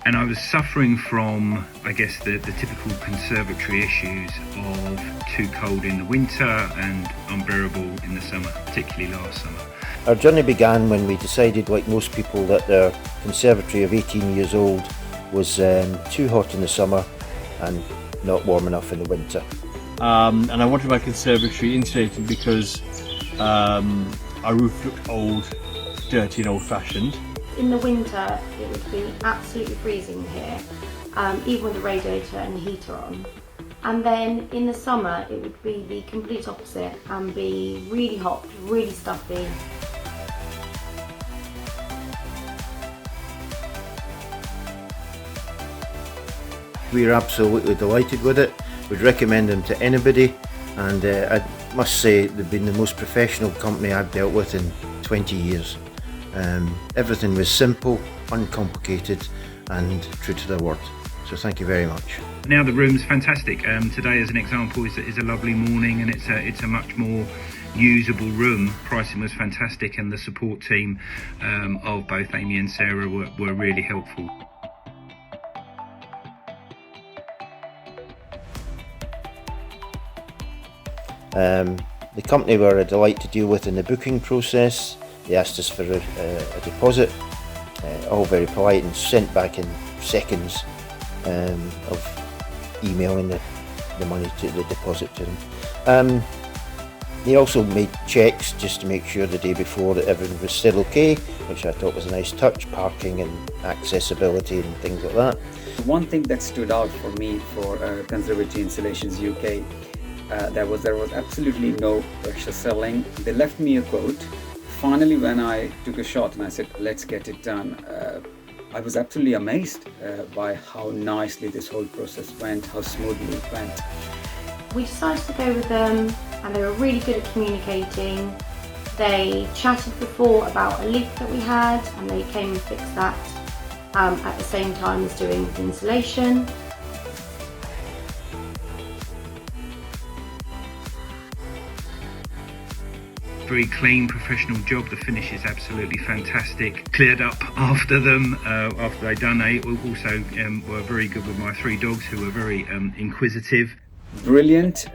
And I was suffering from, I guess, the typical conservatory issues of too cold in the winter and unbearable in the summer, particularly last summer. Our journey began when we decided, like most people, that their conservatory of 18 years old was too hot in the summer and not warm enough in the winter. And I wanted my conservatory insulated because our roof looked old, dirty and old-fashioned. In the winter it would be absolutely freezing here, even with the radiator and the heater on. And then in the summer it would be the complete opposite and be really hot, really stuffy. We're absolutely delighted with it. We'd recommend them to anybody, and I must say they've been the most professional company I've dealt with in 20 years. Everything was simple, uncomplicated and true to their word. So thank you very much. Now the room's fantastic. Today, as an example, is a lovely morning, and it's a much more usable room. Pricing was fantastic, and the support team of both Amy and Sarah were really helpful. The company were a delight to deal with in the booking process. They asked us for a deposit, all very polite, and sent back in seconds of emailing the money to the deposit to them. They also made checks just to make sure the day before that everything was still okay, which I thought was a nice touch, parking and accessibility and things like that. One thing that stood out for me for Conservatory Installations UK, there was absolutely no pressure selling. They left me a quote. Finally, when I took a shot and I said, let's get it done, I was absolutely amazed by how nicely this whole process went, how smoothly it went. We decided to go with them, and they were really good at communicating. They chatted before about a leak that we had, and they came and fixed that at the same time as doing the installation. Very clean, professional job. The finish is absolutely fantastic. Cleared up after them, after they'd done it. Also were very good with my 3 dogs, who were very inquisitive. Brilliant,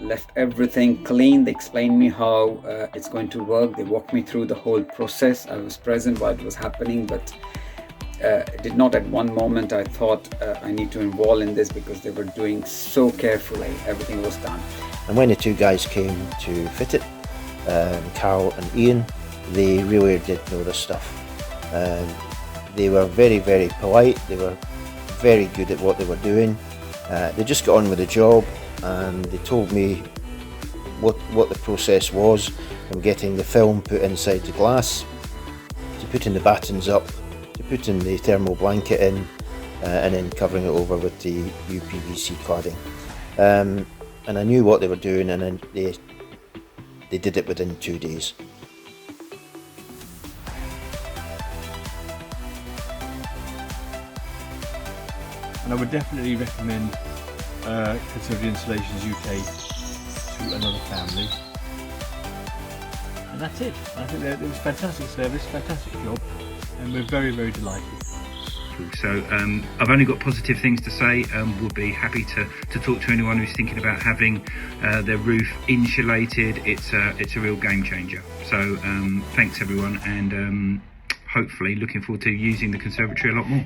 left everything clean. They explained me how it's going to work. They walked me through the whole process. I was present while it was happening, but did not at one moment I thought I need to involve in this, because they were doing so carefully. Everything was done. And when the 2 guys came to fit it, Carl and Ian, they really did know their stuff. They were very, very polite. They were very good at what they were doing. They just got on with the job, and they told me what the process was, from getting the film put inside the glass, to putting the battens up, to putting the thermal blanket in, and then covering it over with the UPVC cladding. And I knew what they were doing, and then they did it within 2 days. And I would definitely recommend Conservatory Installations UK to another family. And that's it. I think it was fantastic service, fantastic job, and we're very, very delighted. So I've only got positive things to say. We'll be happy to talk to anyone who's thinking about having their roof insulated. It's a real game changer. So thanks everyone, and hopefully looking forward to using the conservatory a lot more.